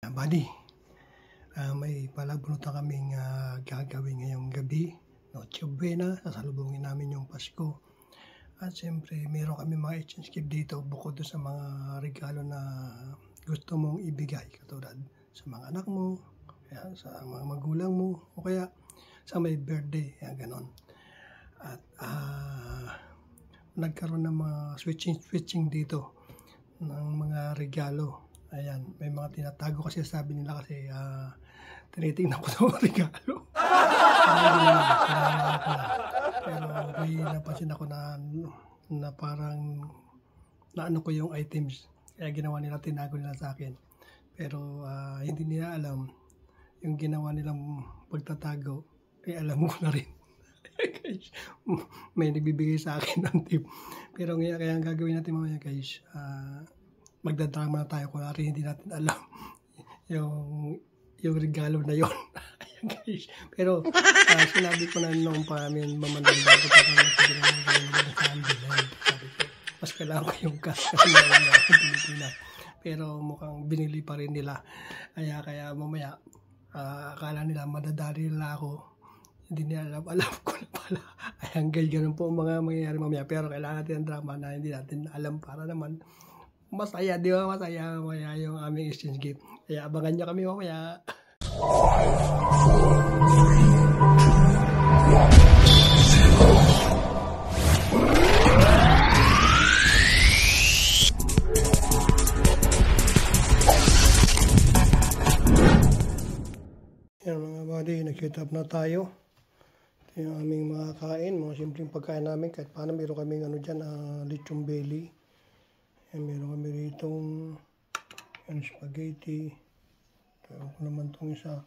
Buddy, may palabunutan kaming gagawin ngayong gabi. Noche Buena, sasalubungin namin yung Pasko. At siyempre, meron kami mga exchange gift dito bukod sa mga regalo na gusto mong ibigay. Katulad sa mga anak mo, kaya sa mga magulang mo, o kaya sa may birthday, kaya ganon. At nagkaroon ng mga switching dito ng mga regalo. Ayan, may mga tinatago kasi sabi nila kasi tinitingnan ko ng regalo. Pero may napansin ako na parang naano ko yung items. Kaya ginawa nila, tinago nila sa akin. Pero hindi nila alam yung ginawa nilang pagtatago. Kaya alam ko na rin. May nagbibigay sa akin ng tip. Pero kaya ang gagawin natin mamaya guys, magdadrama na tayo kung hindi natin alam yung regalo na yon. Ayan guys. Pero sinabi ko na noong pa amin mamandang bago pa kami sabi ko, mas kailangan ko yung cash kasi wala ako Pilipinas. Pero mukhang binili pa rin nila. Kaya mamaya akala nila madadali nila ako. Hindi nila alam ko na pala. Ayan guys, ganun po mga mangyayari mamaya. Pero kailangan natin ang drama na hindi natin alam para naman masaya, di ba? Masaya yung aming exchange gift. Kaya abangan nyo kami mamaya. Yan mga buddy, nag-set up na tayo. Ito yung aming mga kain, mga simpleng pagkain namin. Kahit paano meron kaming dyan, lechon belly. Yan, meron kami rito spaghetti. Kaya ko naman itong isa.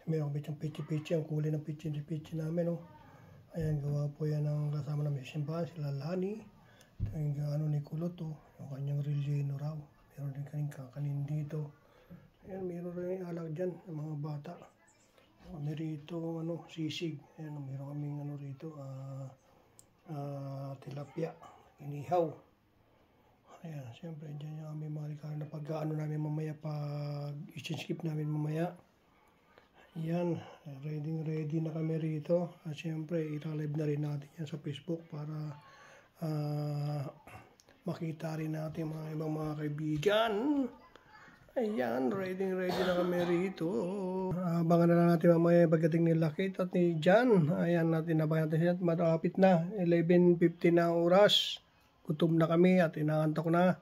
Meron kami itong pichi-pichi. Ang kulay ng pichi namin. Ayan, gawa po yan ang kasama namin simbahan. Sila Lani. Ito yung ni Kulot. Yung kanyang relleno raw. Meron din kaming kakanin dito. Ayan, meron rin alag dyan ng mga bata. Kami rito, sisig. Ayan, meron kaming rito, tilapia, inihaw. Ayan, siyempre, dyan yung aming mga regalo na namin mamaya, pag exchange gift namin mamaya. Ayan, ready na kami rito. At siyempre, ita-live na rin natin yan sa Facebook para makita rin natin mga ibang mga kaibigan. Ayan, ready na kami rito. Abangan na lang natin mamaya pagdating ni Lakit at ni Jan. Ayan, abangan natin siya. Matapit na, 11:50 na oras. Gutom na kami at inaantok ko na.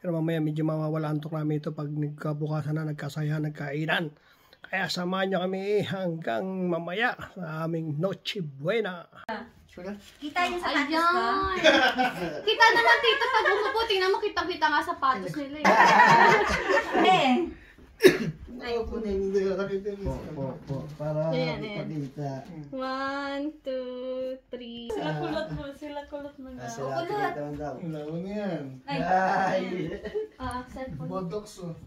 Pero mamaya medyo mawawala antok namin ito pag nagkabukasan na, nagkasayahan, nagkainan. Kaya samahan nyo kami hanggang mamaya sa aming Noche Buena. Kita yung sapatos ko? Kita naman tito pag umupo. Tingnan mo, kita nga sapatos nila eh. Ay, po na hindi ko nakita mo. Para ipakita. 1, 2, 3. Sila kulot mo na. Sila kulot daw. Wala mo na yan. Ay! Cellphone. Bodox o.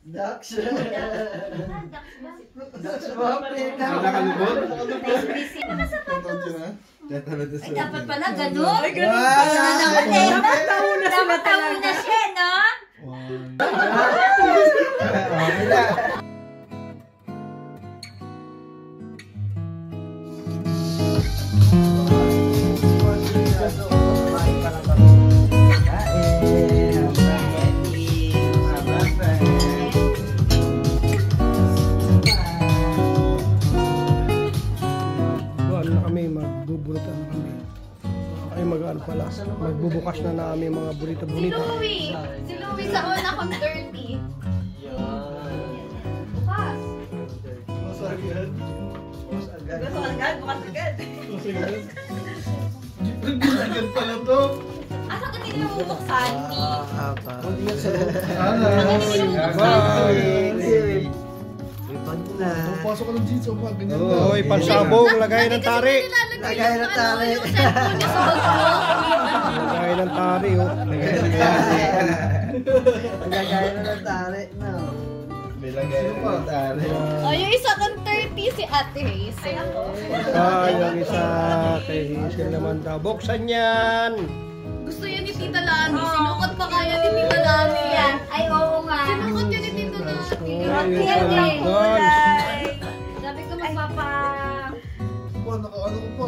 Dax! Dax mo, pita! Nakalubot? Ay, dapat pala gano'n. Ay, gano'n pala. Dapat taon na siya, no? Magbubukas na namin mga burrito-burrito. Si Louie sa una kong 30. Bukas. Bukas agad. Agad pala to. Asa ka din yung bubuksan ni? Pasok ka ng jeans o pag ganyan. Oy, pansabong, lagay ng tari. Lagay ng tari. Lagay ng tari, oh. Lagay ng tari. Lagay ng tari. Oh, yung isa kong 30 si Ate Hazel. Yung isa kay Hazel naman daw. Buksan yan. Gusto yan ni Tita Lani. Sinukot pa kaya ni Tita Lani yan. Ay, oo nga. Sinukot yan ni Tita Lani. Ay, sandals. Sabi ko magpapa... Ano ko pa?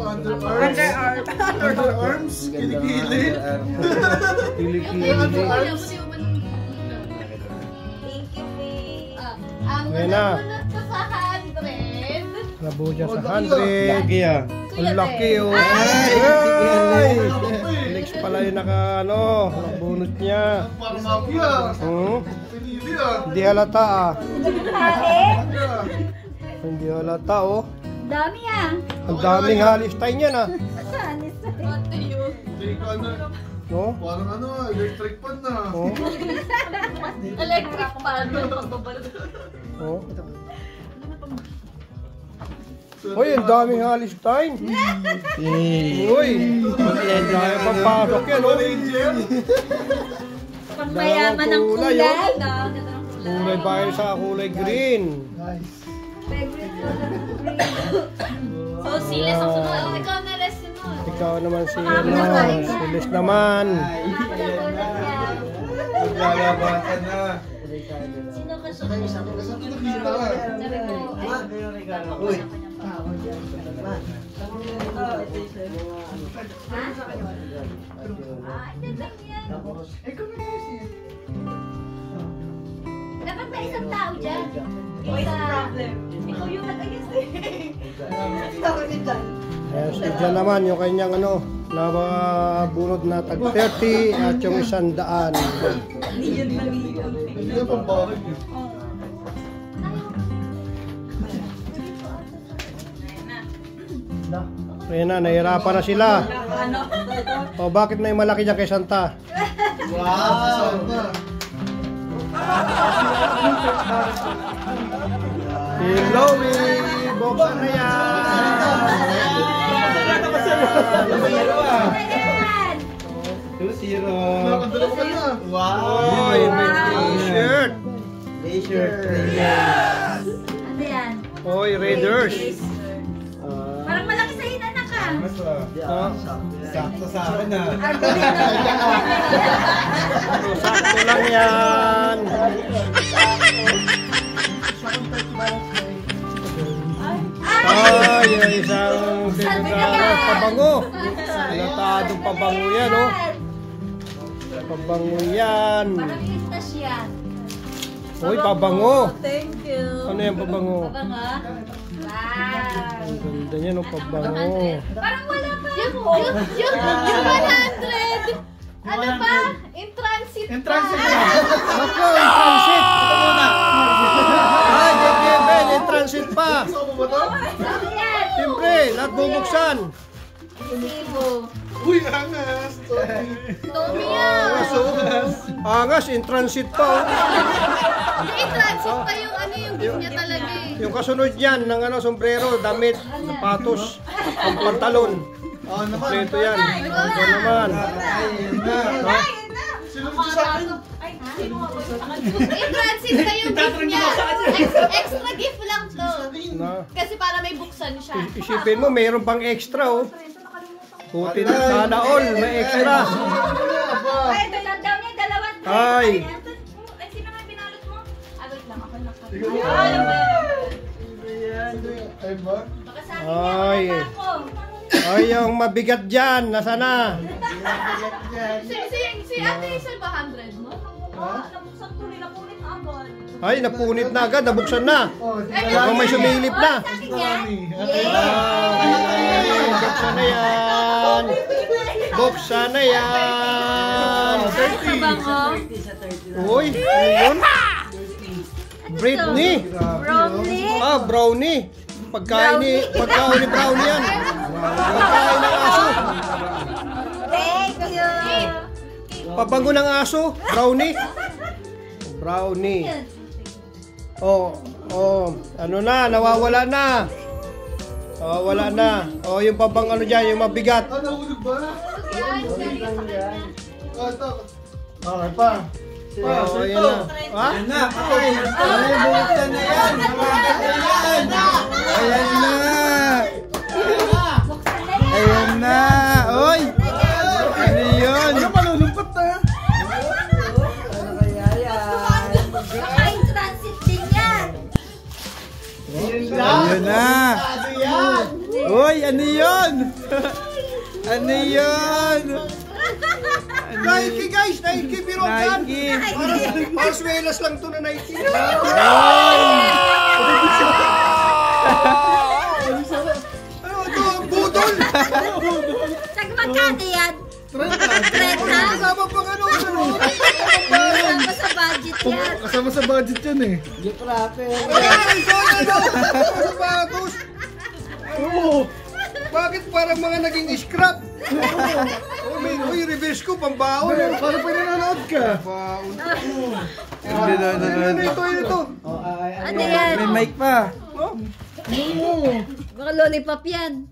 Underarms? Kilikili? Kilikili. Ang Ngayon na. nabunot ko sa 100. Labo dyan sa 100. Lagi ah. Ang laki oh. Ay! Lex pala yung nakabunot niya. Parang mafia. Pinili ah. Hindi halata ah. Hindi halata oh. Dami ah. Ang daming Halistine yan ah. Hindi ka na. No? Parang electric pan na. Oh. Electric pan. Oh. Uy, ang daming Halistine. Uy, ang dami papasok yan oh. Pangmayaman ng kulay. Kulay bayan sa kulay green. Favorite color green. So, siles ang sunod. Oh, ikaw na rin sunod. Ikaw naman si Silis naman. Maglalabasan na. Sino ka sunod? Sabi ko, Uy. dapat may isang tao dyan. Ikaw yung nag-ayos eh. Ayan, si Jan naman, yung kanyang nabunod na tag 30 at yung 100. Hindi na pang bakit eh. Ayan na, nahirapan na sila. O, bakit may malaki dyan kay Santa? Wow! Si Chloe, buksan na yan. 2-0. Nakadala ka na. Wow! Oy, may t-shirt. T-shirt. Ano yan? Oy, Raiders. Parang malaki sa hinanak ka. Sakto sa akin ah. Sakto lang yan. Ay, yung isang tinatawag pabango. Tinatawag pabango yan, oh. Pabango yan. Parang istas yan. Uy, pabango. Thank you. Ano yan, pabango? Pabango? Wow. Ang ganda niya, no, pabango. Parang wala pa. Yung 100. Ano pa? In transit pa. Ako, in transit. Ay, Ben, in transit pa. Gusto mo ba ito? Ano yan? Siyempre, lahat bubuksan. Resibo. Uy, angas! Tommy yan. Angas, in transit pa, oh. In transit pa yung ano yung gift niya talaga eh. Yung kasunod yan, ng sombrero, damit, sapatos, ang pantalon. Kompleto yan. Ito naman. Ha? Sino mo sa akin? In transit pa yung gift niya. Extra gift lang to. Na. Kasi para may buksan siya. Isipin mo, mayroon pang extra, oh. Puti na, sana all, may extra. Ay, daw niya, dalawang Ay. Ay, sino nga pinalot mo? Wait lang, ako lang. Ay ba? Baka sa akin Ay. niya, wala pa ako. Ay, yung mabigat dyan, nasa na? Si Ate Isel ba 100 mo? Nabuksan ko nila pulit agad. Ay, napunit na agad, nabuksan na. Kung may sumilip na. Sa akin yan? Ay, buksan na yan. Buksan na yan. Uy, ano yun? Britney. Brownie? Ah, brownie. Pagkain ni brownie yan. Pagkain ng aso. Thank you! Pabango ng aso. Brownie. Brownie. Oh, ano na, nawawala na. Nawawala na. Oh, yung pabang ano dyan, yung mabigat. Ah, nahulog ba? Yan, galing sa kanya. Ah, ito. Okay pa. Oh, ayan na. Ha? Ayan na, patay. Ay, buksan na yan. Buksan na yan. Ayan na. Buksan na yan! Ayan na. Oy. Ano yun? Ano malulungkot na? Baka in transit din Ayun na. Uy, ano yun? Ano yun? Nike guys, Nike birokan. Nike. Parswelas lang to na Nike. Ano ito? Budol! Nagmagkano yan? 30? Kasama pang ano? Kasama sa budget yan. Kasama sa budget yan eh. Gift wrapper. Ay, sapatos! Oo! Bakit parang mga naging scrap? Uy, reverse ko, pambaon. Paano pa nanonood ka? Pambaon. Ano Ito. Ano yan? May mic pa. Baka lollipop yan.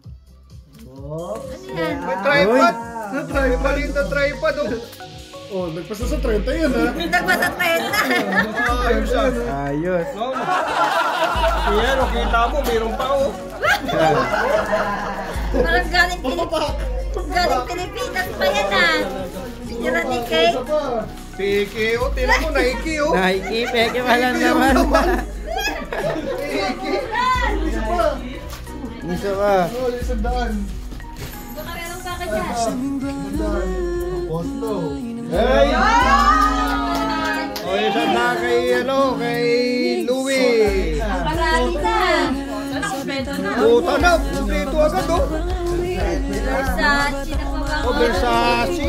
Ano yan? May tripod. May maliit na tripod. Oh, nagpasa sa 30 yan ha. Nagpasa 30. Ayos ah. Ayos. Yan, kita mo, mayroon pa oh. Parang galing Pilipinas pa yan ah. Sinira ni Kate. Peke oh, tira mo, Nike oh. Nike, peke pala naman. Isa pa. Oh, isang daan. Baka meron pa ka dyan. Isang daan. Posto. Hey! O, isa na kay, kay Louie. Marami na. Puta na, dito agad oh. Versace na pa ba? O, Versace.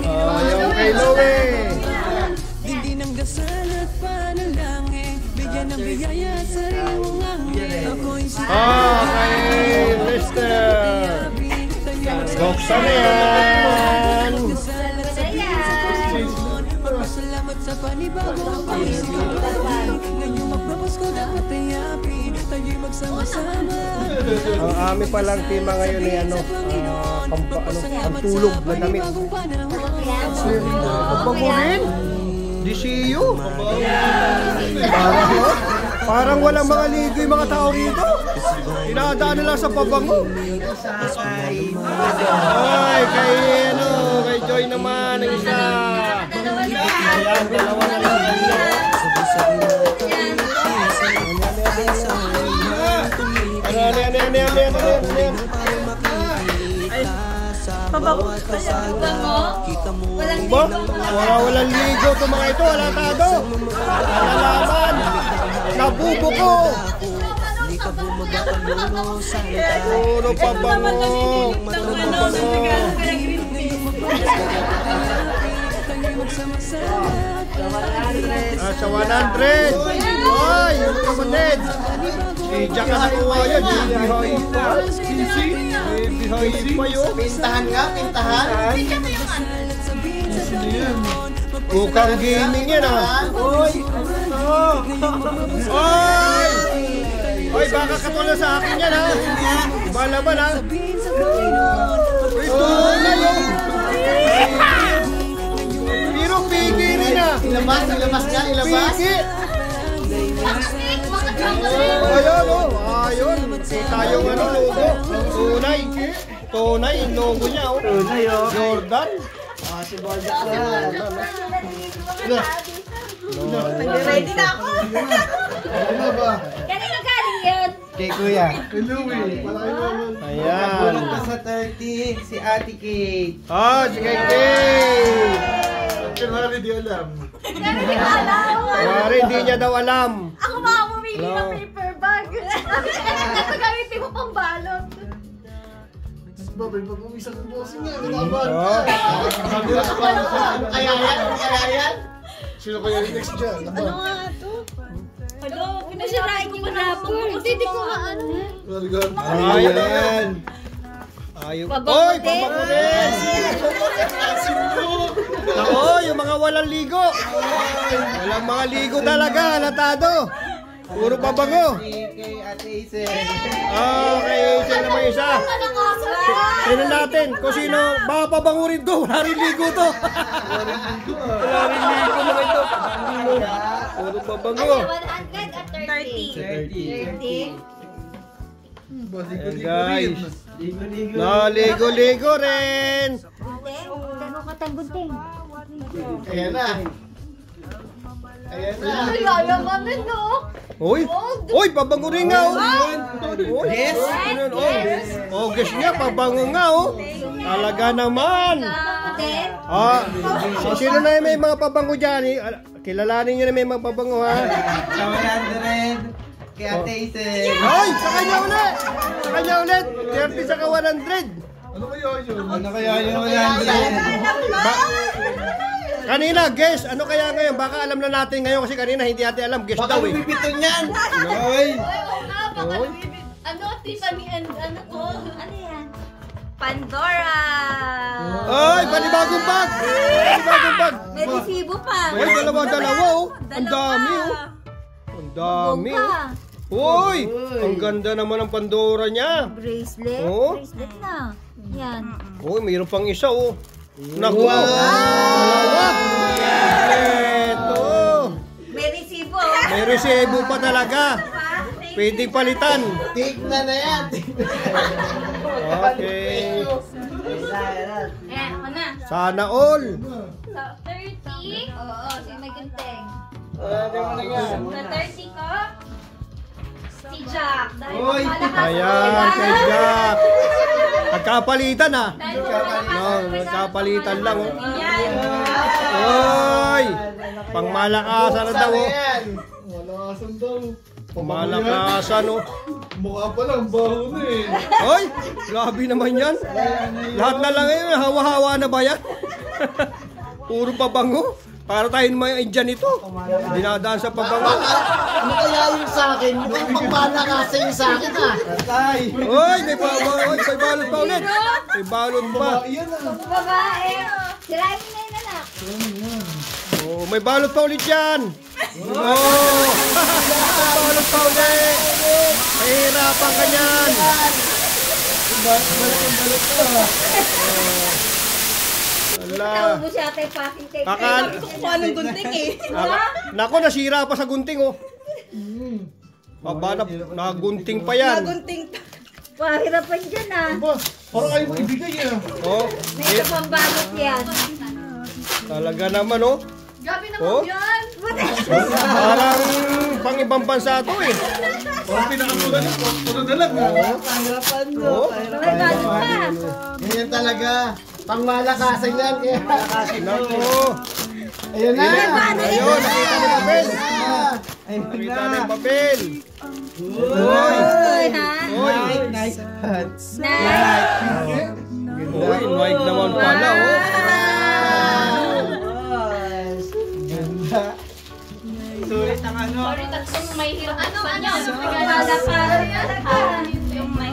Ayaw kay Louie. Hindi nang dasal at panalangin, bigyan ng biyaya at sariwang angin. Ako'y si Kay Mr. Buksan na yan. salamat sa panibagong pagsisimula. Ngayong magpapasko dapat ay happy, tayo'y magsama-sama. Ang amin palang tema ngayon ay pantulog na damit. Pagbagurin? DCU? Parang walang mga ligo yung mga tao rito. Inadaan nila sa pabango. Ay, kay Joy naman ang isa. Ayan, dalawa na lang. Walang ligo ito mga ito, wala tado. Nalalaman, nabubuko. Puro pabango. Sa 100. Ay, yung kapatid. Si Jack na nakuha yan. Behind pa yun. Pintahan nga, pintahan. Bukang gaming yan ah. Oy! Oy! Oy, baka katulad sa akin yan ha. Balaban ha. Ito na yun. Pero pigi rin ah. Ilabas nga, ilabas. Pigi. Ayun o. Ayun. Kita yung logo. Tunay. Tunay yung logo niya o. Tunay o. Jordan. Si Borja na. Ready na ako. Ano ba? Kanino galing yun? Kay Kuya. Kay Louie. Malaki naman. Ayan. Kulang pa sa 30, si Ate Kate. Ah, si Kay. Kunwari di alam. Hindi ko alam. Mari, hindi niya daw alam. Ako mga bumili ng paper bag. Ito gamitin mo pang balot. Babay, pag-uwi sa bossing nga. Nalaban. Oh. Kaya yan. Sino kaya yung next dyan? Ano nga ito? Ano? Pinasirain yung rapper. Hindi ko maano. Very good. Ayan. Ayun. Oy, pabakunin! Ako, yung mga walang ligo. Walang mga ligo talaga, halatado. Puro pabango. Kay Ate Isel. Okay, isa naman isa. Sino natin? Kung sino, baka pabango rin to. Wala rin ligo to. Wala rin ligo mga ito. Puro pabango. 100 at 30. 30? Ayan guys. Naligo-ligo rin. Hindi. Kakatang gunting. Ayan na. Ayan na. Ay, yayamanin, no? Uy! Uy! Pabango rin nga, oh! Uy! Yes. Ano yun, oh? Oh, guess niya, pabango nga, oh! Talaga naman! Ah, sino na yung may mga pabango dyan, eh? Kilalanin nyo na may mga pabango, ha? Sa 100. Kay Ate Hazel. Ay! Sa kanya ulit! Sa kanya ulit! 30 saka 100! Ano kaya yun? Ano kaya yung 100? Kanina, guess! Ano kaya ngayon? Baka alam na natin ngayon kasi kanina hindi natin alam. Guess Baka daw, eh. lumipiton yan. Noy! Ano, Tiffany and ano ko? Ano yan? Pandora! Ay! Panibagong bag! Panibagong bag! May resibo pa. Ay, dalawa, oh! Ang dami, oh! Ang dami, oh! Uy! Ang ganda naman ng Pandora niya! Bracelet? Oh. Bracelet na. Yan. Uy, mayroon pang isa, oh! Naku! Dalawa! Ito! May resibo. May resibo pa talaga! Pwedeng palitan! Tignan na yan. Okay! Ayan, ako na. Sana all! Sa 30. Oo, si may gunting. Ano mo na yan? Sa 30 ko, si Jack. Dahil Uy, malakas Ayan, kay Jack! Nagkapalitan, ah! No, nagkapalitan lang, oh! Yan. Uy! Pangmalakasan na daw, oh! Yan. Malakasan daw. Pangmalakasan, oh! Mukha pa lang, baho na eh. Ay! Grabe naman yan! Lahat na lang ngayon, hawa-hawa na ba yan? Puro pabango! Para tayo may Indian ito. Dinadaan sa pabango. Ano kaya yung sa akin? Mukhang pagmalakasan yung sa akin ah. Tay. Uy! May balot pa ulit! May balot pa! Iyan ah. Babae. Sirain mo na yun, anak. Oh, may balot pa ulit yan! Oh! May balot pa ulit! Mahirapan ka yan! Ala! Naubos siya tayo packing tape. Akala... Anong gunting eh. Nako, nasira pa sa gunting, oh! Aba, nagunting pa yan! Pahirapan dyan ah. Ba, parang ayaw mo ibigay ah. Oh, May isa pang balot yan. talaga naman, oh! Gabi Oh? naman yan. Parang pang ibang bansa to, eh! Parang pinakamulan niya, puro na lang ah. Pahirapan mo. Oh? May balot pa. Ganyan talaga. Pangmalakasan yan. Kaya malakasan Nako! Ayun na. Ayun, nakita na yung papel! Nakita na yung papel! Uy! Uy, ha? Uy! Nice hat. Nice. Uy, noig naman pala, oh! Ganda. Sulit ang ano. Sorry, tatlong may hirap. Ano? Yung may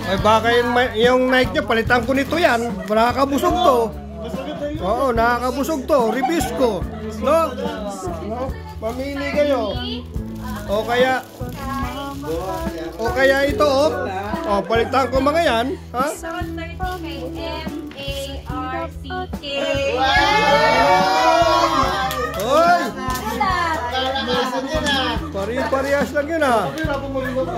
Ay, baka yung Nike niya, palitan ko nito yan. Nakakabusog to. Oo, nakakabusog to. Reviews ko. No? Mamili kayo. O kaya ito, oh. O, palitan ko mga yan. Ha? Sa 30 kay M-A-R-C-K. Hoy! Malakasan yan ah. Pari-parehas lang yun, ha? Pahirapan mo rin ba ito?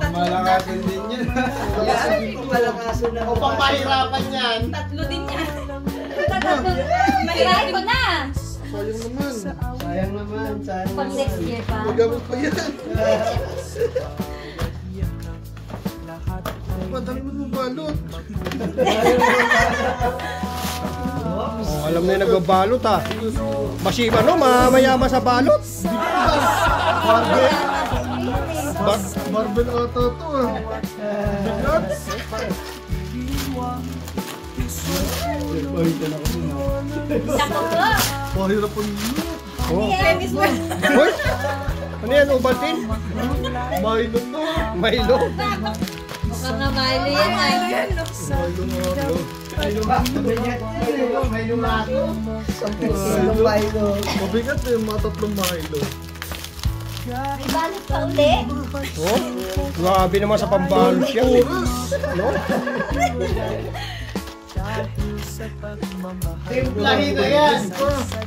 Malakasan din yan. Malakasan na. O pangpahirapan yan. Tatlo din yan. Try ko na. Sayang naman. Sayang naman. Sayang Pag next year pa. Magamit pa yan. Madami mo mong balot. Oh, alam na yung nagbabalot, ha? Mayaman sa balot. Marvel ata ito ah. Bigat. Sako po. Pahirapan mo. Oh. Yes. Hoy! Ano yan, Ovaltine? Milo na. Milo? Mukhang nga Milo yan ay. May lumato. Silong Milo. Mabigat na yung mga tatlong Milo. May balot pa uli. Oh, grabe naman sa pambalot siya. No? Timplahin na yan.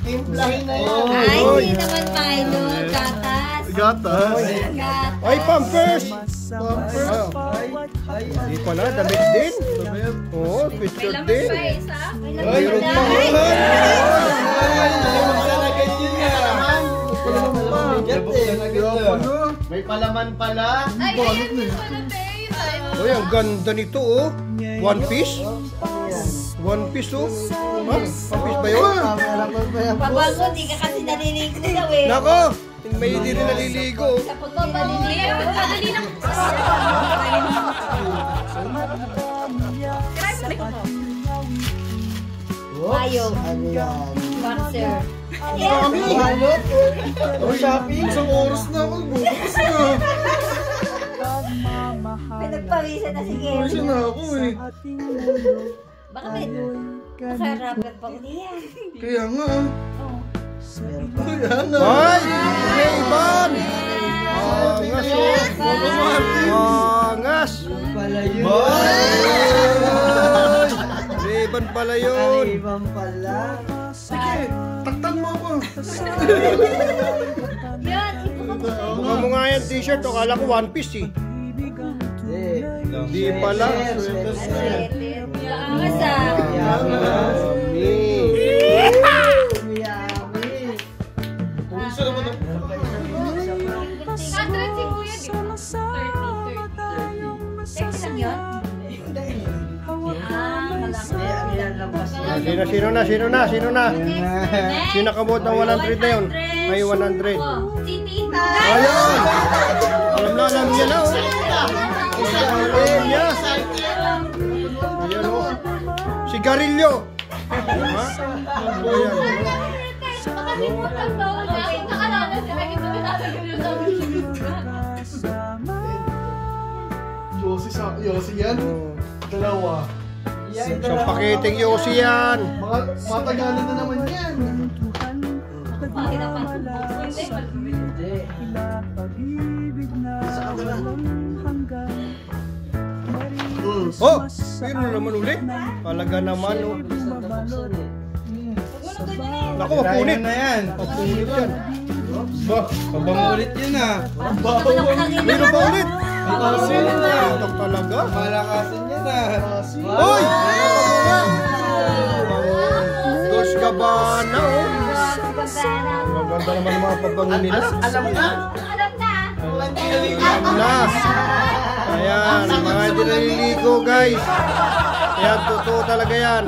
Timplahin na yan. Ay, Oy. hindi naman Milo. Gatas. gatas. Ay, pampers! Pampers. Hindi pala, damit din. Oo, picture din. Mayroon pa May palaman pala. Ay, ayan din pala, babe. Uy, ang ganda nito, oh. One Piece? One Piece, oh. Ha? One Piece ba yun? Pabago, di ka kasi naliligo daw eh. Nako! May hindi rin naliligo. Sa puto, maliligo. Madali lang. Ayaw. Ano yan? Boxer. Balot? Ang shopping? Isang oras na ako, bukas na. Pinagpawisan na si Kevin. Kasi na ako eh. Baka may naka-rapper pa uli yan. Kaya nga. Kaya nga. Ay! Ray-Ban! Angas, oh. Angas! Pala yun. Ray-Ban pala yun. Ibang pala. Sige, taktan mo ako. Yan, ipo ka ba? Mukha mo nga yan t-shirt, o kala ko One Piece eh. Hindi pala. Angas ah. Yummy. Isa naman ako. 100 si Kuya, di ba? 30. Text lang yun? Sino na? Sino nakabot ng 100 na yun? May 100. Si Tita. Ayun! Alam niya na, oh. Alam niya. Ayan, oh. Sigarilyo. Ha? Ayan. Makalimutan daw. Nakalala siya. Ay, ito nalagay yun daw. Yossi yan. Dalawa. Isang paketing yosi yan. Mga matagalan na naman yan. Oh! Pero naman ulit. Talaga naman, oh. Naku, mapunit. na yan. Mapunit yan. Ba, pabangulit yun ah. Meron pa ulit. Malakasin na. Ito talaga. Malakasin yan ah. Hoy! Dos Gabbana, oh. Maganda naman ang mga pabango nila. Alam na. Alam na. Ayan, mga hindi naliligo, guys. Ayan, totoo talaga yan.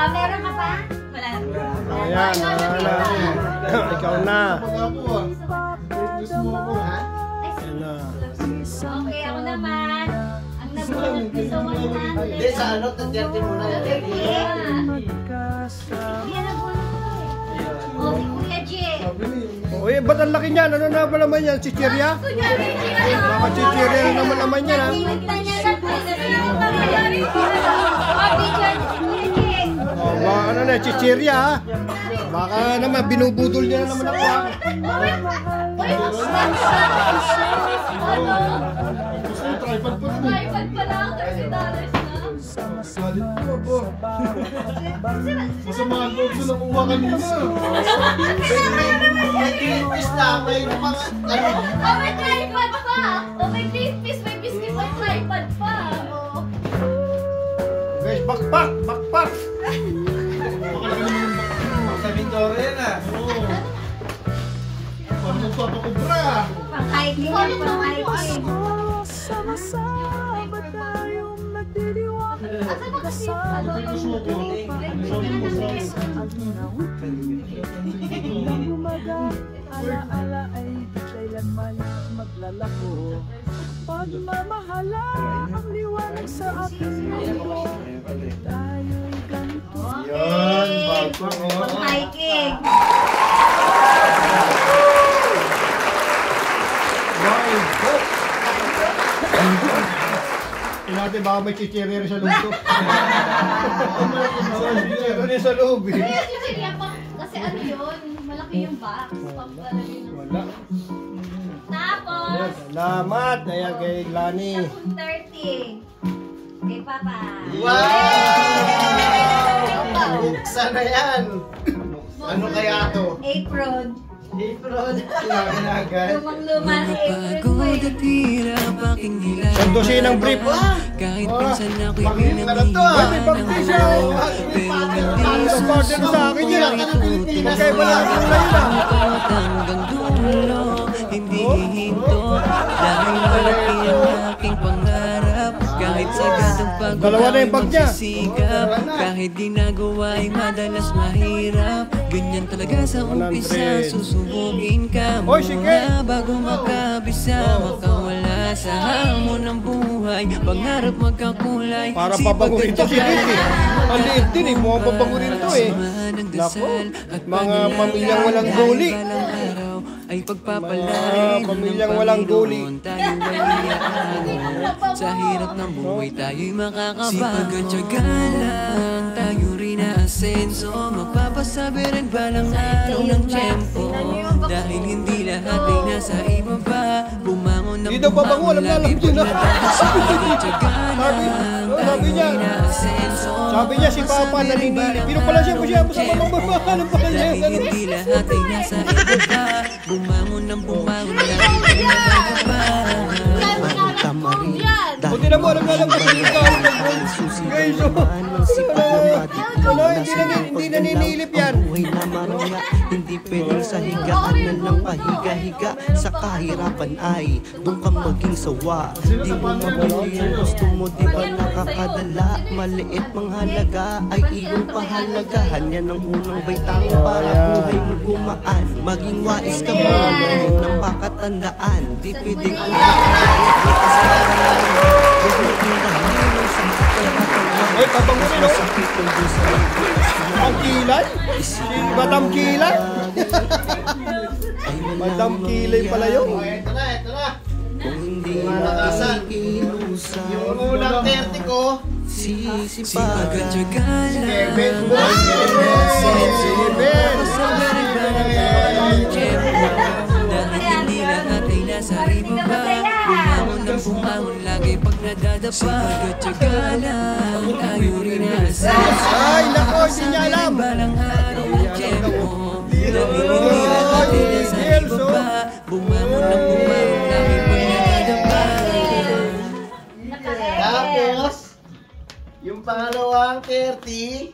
Meron ka pa? Wala na. Ayan, wala na. Ikaw na. Pag ako ah. Gusto mo ako ha? Ayan na. Okay, ako naman. Ang nabulot ko sa 100. Hindi, sa ano, 30 muna. Kuya nabulot ko eh. Oh, si Kuya J. Uy, ba't ang laki niyan? Ano na ba naman yan? Chichirya? Baka chichirya na naman naman yan, ha? Kita niya lang po sa nangyayari ko. Bigyan si Kuya J. Oh, baka ano na, chichirya, ha? Baka naman, binubudol niya na naman ako, ha? Tripod pa rin. iPad pa lang, $30 na. Galit ko po. Masama ang loob sa nakuha kanina. May tinipis na. May mga ano. Oh, may tripod pa! Oh, may toothpaste, may biscuit, may tripod pa! Oh. Guys, bakpak! Bakpak! Sa Victoria yan ah. Paano magpapakubra? Pang-hiking yan, pang-hiking. Asa ba kasi yung ano? Alaala ay di kailanman maglalako. Pagmamahala ang liwanag sa aking mundo. Tayo'y ganito. Yan, bakpak, oh. Pang-hiking. My God! Natin baka may chichirya rin sa loob to. Chichirya rin sa loob, eh. Kaya chichirya pa, kasi ano yun, malaki yung box. Pampalagay ng... Wala. Tapos, Salamat! Ayan kay Lani. 30. Kay Papa. Wow! Buksan na yan. Ano kaya to? Apron. Lumang-luma si April ko Pagod eh. at hirap aking hilahin. Ang dosinang brief. Kahit minsan ako'y Uy, may baptisya. Ang partner sa akin yun. Magkaiba lang ang kulay na. hanggang dulo, hindi hihinto. Dahil malaki ang aking pangarap. Kahit sagad ang Dalawa na yung bag niya. magsisikap. Kahit ginagawa ay madalas mahirap. Ganyan talaga sa umpisa. 100. Susubugin ka Oy, sige. muna bago makabisa. Makawala sa hamon ng buhay. Pangarap magkakulay. Para pabango ito si Ricky. Ang liit din eh. Mukhang pabango rin ito eh. Naku, mga pamilyang walang guli. Ay pagpapalain Mga pamilyang walang guli. tayo waliyaan. Sa hirap ng buhay tayo'y makakabago. Sipag at tiyaga lang, tayo rin aasenso. Magpapasabi rin balang araw ng tiyempo. Dahil hindi lahat ay nasa ibaba. Bumangon ng Hindi daw pabango, alam na alam din na. Sabi niya, sabi niya si Papa naninili. Pero pala siya po siya sa mamamahal ng pala niya. Dahil hindi lahat ay nasa ibaba. Bumangon ng bumangon dahil hindi nakakaba. Buti na mo, alam na alam ko yung kahit ng bronze. Guys, hindi naninilip yan. Buhay na marunga, hindi pwedeng sa higaan na lang pahiga-higa. Sa kahirapan ay doon kang maging sawa. Di mo mabili ang gusto mo, di ba nakakadala? Maliit mang halaga ay iyong pahalagahan. Yan ang unang baitang para buhay mo gumaan. Maging wais ka mo, ganun ang pakatandaan. Di pwedeng Ay, pabango rin, no? Ang kilay? Si Madam Kilay? Madam Kilay pala yun. kung hindi nakikilusa. Yung unang 30 ko, Sisipag Sipag at tiyaga lang, dahil hindi lahat ay nasa ibaba. Bumangon ng bumangon lagi pag nadadapa. Sipag at tiyaga lang, tayo rin aasenso. Ay, nako, hindi niya alam. Balang araw ng tiyempo, dahil hindi lahat ay nasa ibaba. Bumangon ng bumangon lagi pag nadadapa. tapos, yung pangalawang 30,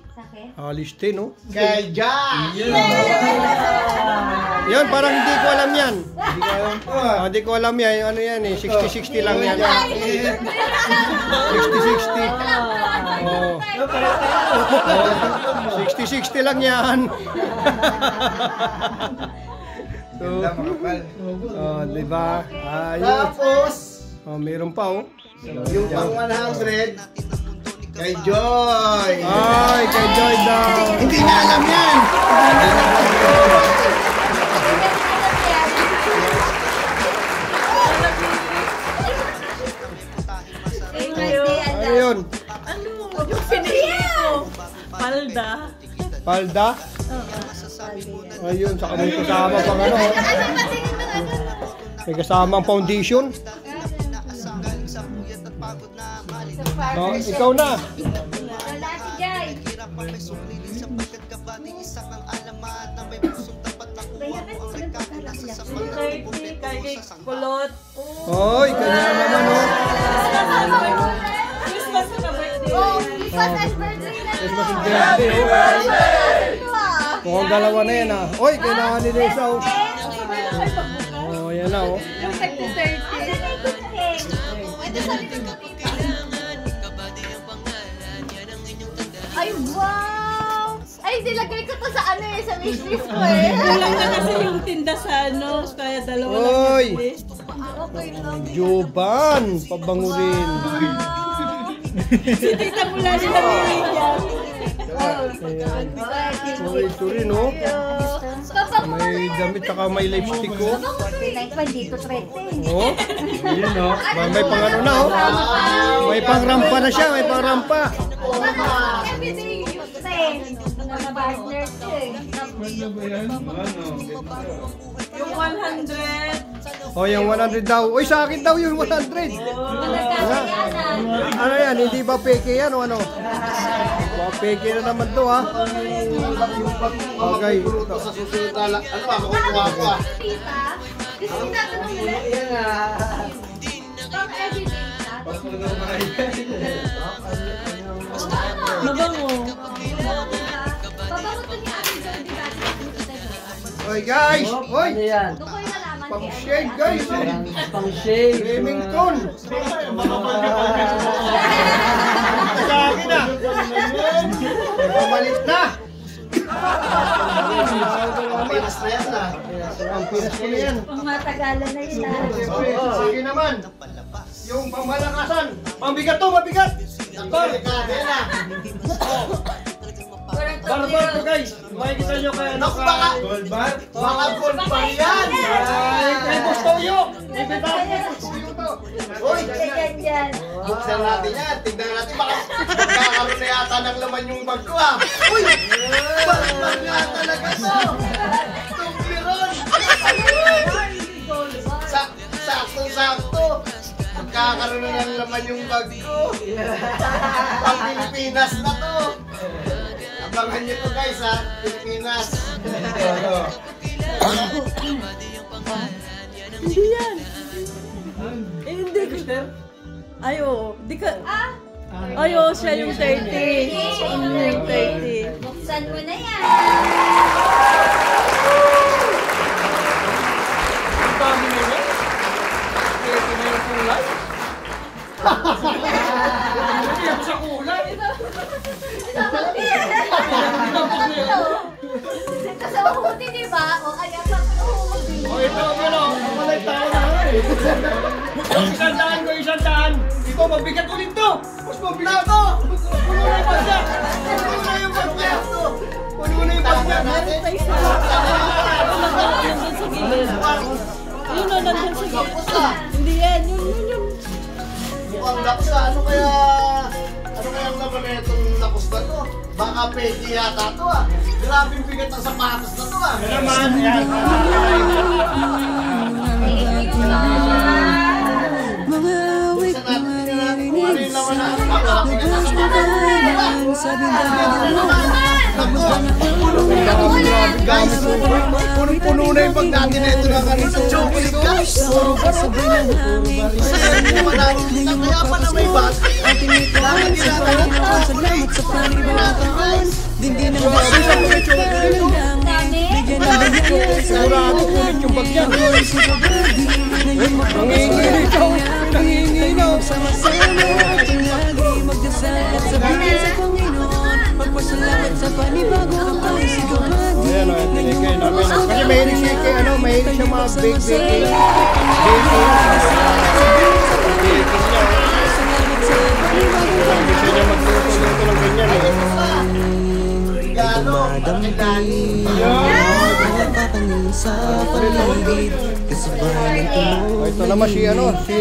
Alis din, no? kay Jack. Yan, parang hindi ko alam yan. Hindi ko alam yan. Ano yan eh, 60-60 lang yan. 60-60. Oh. 60-60 lang yan. So, di ba? Ayun. Tapos, Meron pa, oh. yung pang 100, kay Joy. Ay, kay Joy daw. Hindi niya alam yan. Ano yun? Yung pinili ko. Palda. Palda? Ayun, saka may kasama pang ano. May kasamang foundation. Oh, ikaw na. Wala si Jai. Kay Kulot. Oy, kanya naman, oh. Christmas na birthday. Oh, because as birthday na Christmas and birthday, oh. Mukhang dalawa na yan, ah. Oy, kailangan nila isa, oh. Oh, yan na, oh. Yung tag 30. Ay, wow! Ay, nilagay ko to sa ano eh, sa wishlist ko eh. Kulang na kasi yung tinda sa ano, kaya dalawa lang Oy! bili. Okay lang. Joban, pabango rin. Si Tita Mula nila Miriam. Oh, ito rin, oh. May damit, saka may lipstick, oh. Dito, trete. Oh, yun, oh. May pang ano na, oh. May pang rampa na siya, may pang rampa. Everything you say. Mga partner ko eh. Yung 100. Oh, yung 100 daw. Uy, sa akin daw yung 100. Nagkakayanan. Ano yan? Hindi ba peke yan o ano? Peke na naman to ha. Okay. Sa susunod na lang. Ano ba? Makukuha ko ah. Tita, gusto mo tatanong ulit? Pang everyday na. Mabango. Babango to ni Ate Jordy dati. Oy guys! Oy! Ano yan? Doon ko yung nalaman Pang yan. shade guys! Pang shake. Remington! Sa akin na! Pamalit na! Ang pinas na yan ah. Ang pinas ko na yan. Pang matagalan na yun ah. Siyempre, sige naman. Yung pammalakasan. Pambigat to, mabigat! Delikado yan ah. Barbar to guys! Makikita nyo kaya ano Naku, ka? baka. Gold bar? Mga gold pa yan. Ay, kay Bustoyo! Ibitaw kay Bustoyo to! Uy! Ganyan. Buksan natin yan. Tignan natin baka magkakaroon na yata ng laman yung bag ko ah. Uy! Bag nga talaga to! Tungkiron! Sakto-sakto! Magkakaroon na ng laman yung bag ko. Pang Pilipinas na to. Abangan nyo to guys ha. Pilipinas. Hindi yan. Eh, hindi. Ay, oo. Di ka... Ay, oo, siya yung 30. Siya yung 30. Buksan mo na yan. Ang dami na yan. Pwede na yung kulay. Iyak sa kulay. Kasama huti, di ba? O kaya pa huti. O ito, ano, malay tao na eh. Isang daan. Ito, mabigat ulit to. Mas mabigat to. Puno na yung bagya. Puno na yung bagya. Puno na yung bagya. Ay, sa... Nandun sa gilid. Yun o, nandun sa gilid. Hindi yan. Yun. Mukhang laksa. Ano kaya ang laman na itong lakos na to? Baka peki yata to ah. Grabe yung bigat ng sapatos na to ah. Naman, yan. Mga awit Isa na natin maririnig kung ano yung laman na sa sapatos. dahan sa Guys, punong-puno na yung bag natin na ito ng ganito. Chocolate guys. sabay ng hangin. Hindi naman natin kita. Kaya pa na may bag. Kailangan din natin ang Salamat sa panibaon. Dindi ng basa ng langit. Bigyan ng bigyan sa Sigurado ulit yung bagya. Nanginginaw sama-sama at lagi magdasal at sabihin sa Panginoon. Magpasalamat sa panibagong pangisigaw lagi. Ayan o, binigay namin. Kasi mahilig siya kay ano, mahilig siya mga bake-baking. Gusto niya magluto-luto ng ganyan eh. Dumadampi Nakakanin sa paligid Kasabay ng tunog O, ito naman si ano, si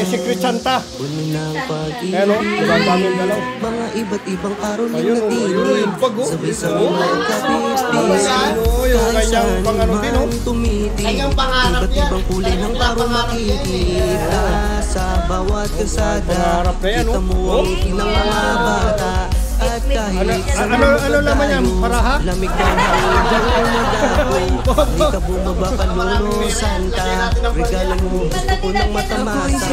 Secret Santa. Puno ng pag-ibig Ayan o, ang daming galaw. Mga iba't ibang karoli Ayun na o, ayun tinig yung pag o. Sabay-sabay magkapipis Ano, yung kanyang pang-ano din o. Tumitig Kanyang pangarap Iba't yan. ibang kulay ng Kanyang taro pangarap yan makikita Sa bawat kasada Pangarap na yan, Kita oh. mo ang ngiti ng mga bata At kahit Ano naman yan? Paraha? Lamig ng hangin dyan umagapoy Di ka bumaba ka lolo Santa Regalan mo gusto ko ng matamasa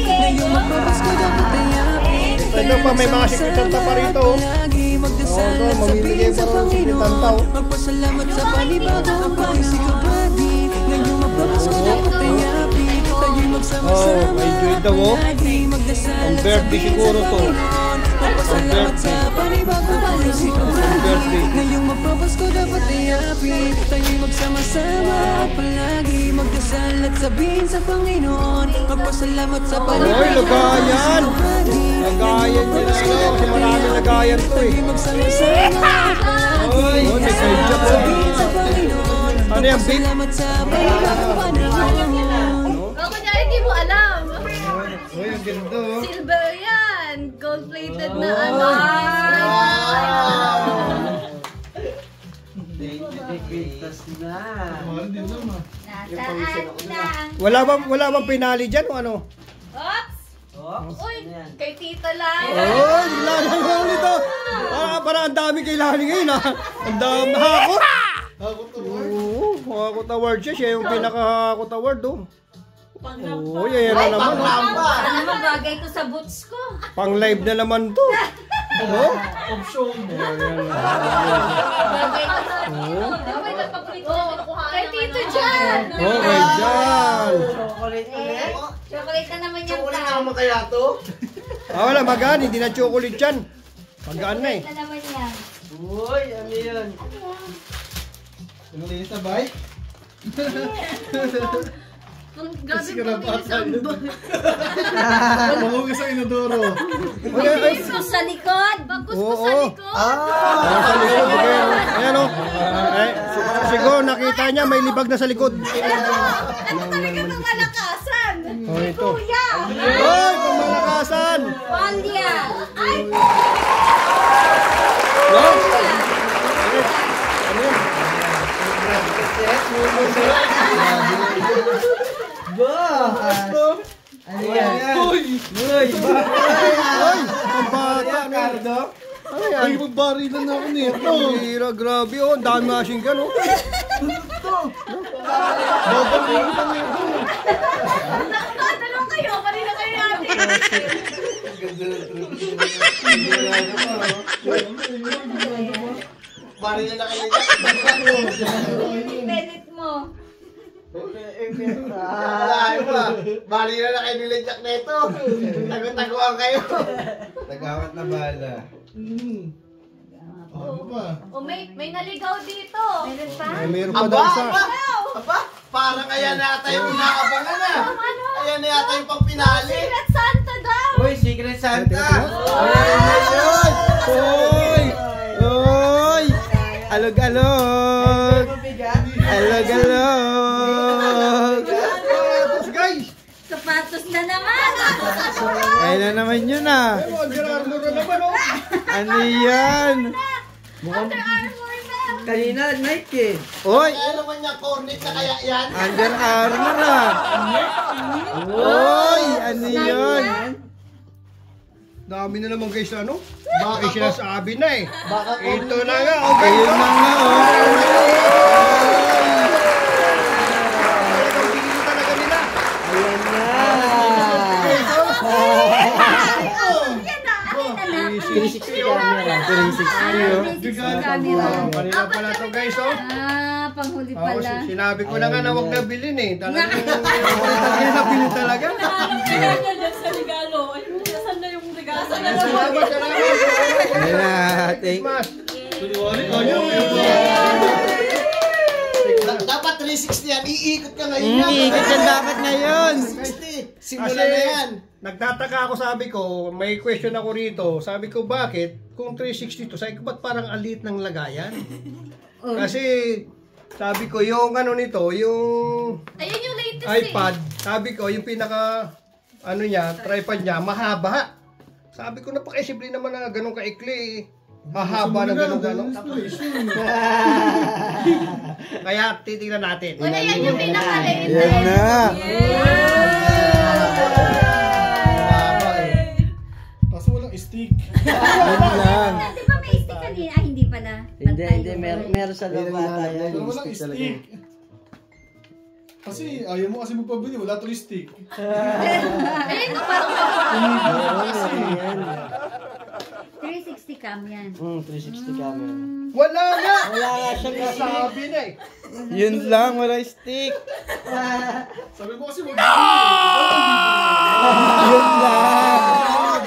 Ngayong magpapos ko dapat ayapin. Ito pa, may mga Secret Santa pa rito o. Lagi magdasal at sabihin sa Panginoon. Magpasalamat sa panibagong pangisigaw-badi. Ngayong magpapos ko dapat ayapin. Tayo'y magsama-sama. may joy daw o. Lagi magdasal Ang at birthday sabihin siguro sa to. Panginoon. Magpasalamat sa panibagong pangisigaw-badi. Birthday. Ngayong magpapos ko dapat ayapin. Tayo'y magsama-sama. Palagi magdasal at sabihin sa Panginoon. Magpasalamat sa Oy, panibagong lagayan! Lagayan nila ano, kasi maraming lagayan to eh. Oy, may kaidya po. Ano yan, big? O kunyari, hindi mo alam. Oy, ang ganda oh. Silver yan. Gold-plated na ano. Nasaan na ang... Wala bang pinali dyan o ano? Oops! Uy, kay tita lang. Oh, Lani naman ulit to. Parang ang dami kay Lani ngayon ha. Ang dami hakot. Oo, hakot award siya. Siya yung pinaka-hakot award oh. Oo, yan na naman. Ano mabagay ko sa boots ko? Pang live na naman to. Oh? Bagay ko sa Kay tito dyan. Okay, dyan. chocolate na naman yung Chocolate naman kaya to? Wala, magaan. Hindi na chocolate yan. Magaan na eh. na naman yan. Uy, ano yan? Tumuli sa bike? Grabe pabilis ang Mahugas ang inodoro. Piso sa likod. Bagkus ko sa likod. Sa likod. Ayan o. Siguro nakita niya may libag na sa likod. Ano talaga itong malakasan? Oh, ito. Kuya. Hoy, pamalakasan. Palya. Ay, No? Ano yun? Ano yan? Uy! Ay, ang bata na. Cardo? Ano yan? Ay, magbarilan ako nito. Hira, grabe oh. Ang dami machine gun oh. dalawang kayo. Kanina kayo natin. Bari na kayo Pelit mo. Ay ba? Bali na kayo nila Jack na ito. Tago-taguan kayo. Nagawat na bala. Ano ba? Oh, may naligaw dito. Meron pa? Ay, mayroon pa Aba, daw isa. aba, parang kaya na yata yung inaabangan na. Ayan na yata yung pang pinali. Secret Santa daw. Uy, Secret Santa! Hoy! Hoy! Alog-alog! Alog-alog! Guys! Sapatos na naman. Ay na naman yun ah! Ano yan? Under Armour na. Kanina, Nike eh. Hoy! Kaya naman niya, cornet na kaya yan. Under Armour ah! Hoy! Ano yun? Dami na naman guys ano? Baka sinasabi na eh. Ito na nga. Okay, ayun na nga talaga nila. Ayan na. 360 camera. 360 camera. Kanina pala to guys oh. Panghuli Ako, pala. sinabi ko na nga na huwag na bilhin eh. Talagang nabili talaga. sa regalo. Ay, nasan na yung regalo? Salamat. Ayan na, thank Mas. Dapat 360 yan. Iikot ka ngayon. Iikot yan dapat ngayon. 360. Simulan na yan. Nagtataka ako, sabi ko, may question ako rito. Sabi ko, bakit? Kung 360 to, sabi ko, ba't parang alit ng lagayan? Kasi, sabi ko, yung ano nito, yung Ayun yung latest iPad, sabi ko, yung pinaka, ano niya, tripod niya, mahaba. Sabi ko, napaka-simple naman na ganun kaikli. Mahaba na ganun. Kaya, titignan natin. Wala yan yung pinaka-latest. Yan na. Kaso walang stick. Yan lang. Di ba may stick kanina? Ah, hindi pala. Hindi. Meron sa loob ata yan. Walang stick. Kasi ayaw mo kasi magpabili, wala tuloy stick. Ayun yung parang 360 cam yan. 360 camera. Wala nga. Wala nga siyang stick. Sabi na eh. Yun lang, wala stick. Sabi mo kasi Yun lang.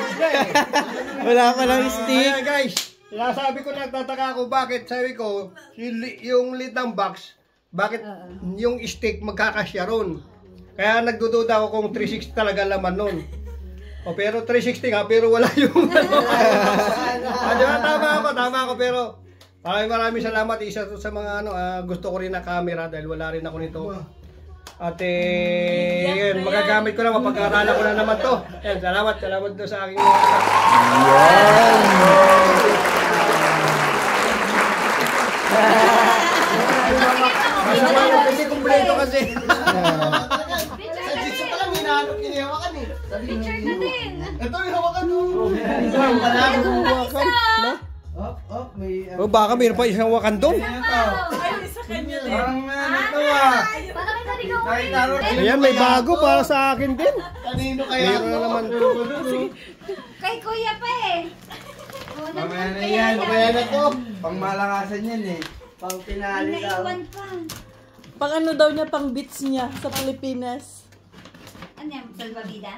Wala pa lang stick. Ayan guys, sabi ko, nagtataka ako bakit, sabi ko, yung lid ng box, bakit yung stick magkakasya ron. Kaya nagdududa ako kung 360 talaga laman nun. O pero 360 nga, pero wala yung tama ako, pero maraming salamat. Isa to sa mga gusto ko rin na camera dahil wala rin ako nito. At yun, magagamit ko na, mapag-aralan ko na naman to. Yan, salamat doon sa aking Sa jitsu pa lang, ano kinihawakan eh. Picture ka din. Ito yung hawakan mo. Hawakan. Na? May... O baka mayroon pa isang hawakan doon. Ayun, isa kanya din. Parang ano to ah. Para may naligaw ko Kahit taro. Ayan, may bago para sa akin din. Kanino kaya Mayroon na naman to. Kay kuya pa eh. Mamaya na yan. Mamaya na to. Pang malakasan yan eh. Pang pinali daw. Naiwan pa. Pang ano daw niya, pang beats niya sa Pilipinas. Ano yan? Salvavida?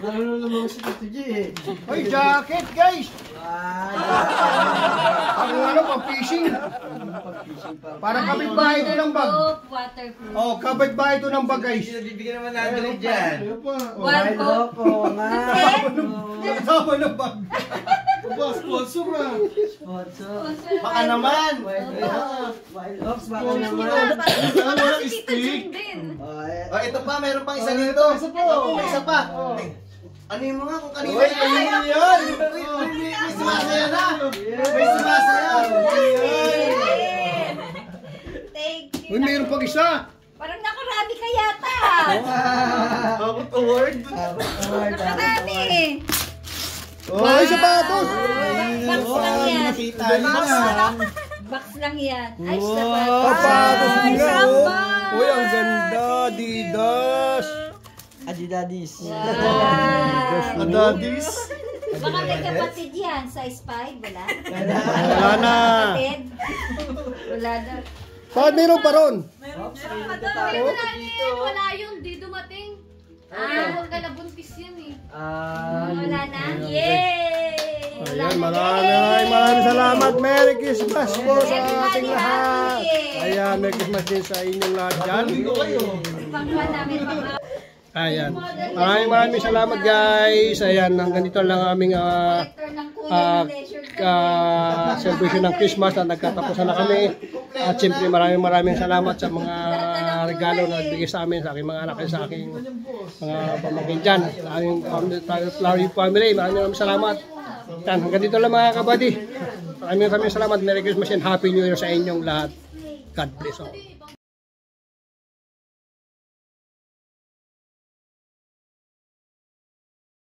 Marunong naman si Tito G eh. Ay, jacket guys! Ang ano, pang fishing. Parang kapitbahay ito ng bag. Waterproof. Oh, kapitbahay ito ng bag guys. Bibigyan naman natin dyan. One coat. Oo nga. Kasama ng bag. Aba, sponsor ah. Baka naman. Wild Ops, baka naman. Walang stick. Oh, ito pa, meron pang isa dito. May isa pa. Ano yung mga kung kanina Uy, kanina yun? May sumasaya na. May sumasaya. Thank you. Uy, mayroon pang isa. Parang nakarami ka yata. Award. Nakarami eh. Oh, ay, sapatos. Box lang yan. Nakita Box lang yan. Ay, Sapatos Ay, nga. sapatos. Uy, ang ganda. Adidas. Adidadis. Wow. Adadis. Baka may kapatid yan. Size 5, wala? Wala na. Kapatid? Wala na. Bakit mayroon pa ron? Wala yun, di dumating. Huwag ka nabuntis yan eh. Wala na? Yay! Ayan, maraming salamat. Merry Christmas po sa ating lahat. Ayan, Merry Christmas din sa inyong lahat dyan. Pangkuhan namin, pangkuhan. Ayan. Maraming salamat guys. Ayan, hanggang dito lang aming Collector ng kulay ng leisure. celebration ng Christmas na nagkatapusan na kami. At siyempre maraming salamat sa mga regalo na nagbigay sa amin, sa aking mga anak at sa aking mga pamangkin dyan. Sa aming Flowery family. Maraming salamat. Yan, hanggang dito lang mga kabady. Maraming salamat. Merry Christmas and Happy New Year sa inyong lahat. God bless all.